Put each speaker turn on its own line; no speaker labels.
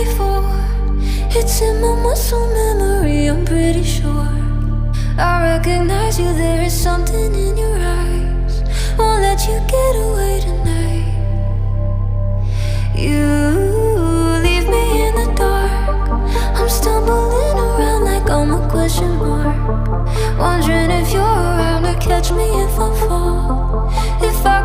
before. It's in my muscle memory, I'm pretty sure. I recognize you, there is something in your eyes. Won't let you get away tonight. You leave me in the dark. I'm stumbling around like I'm a question mark, wondering if you're around to catch me if I fall. If I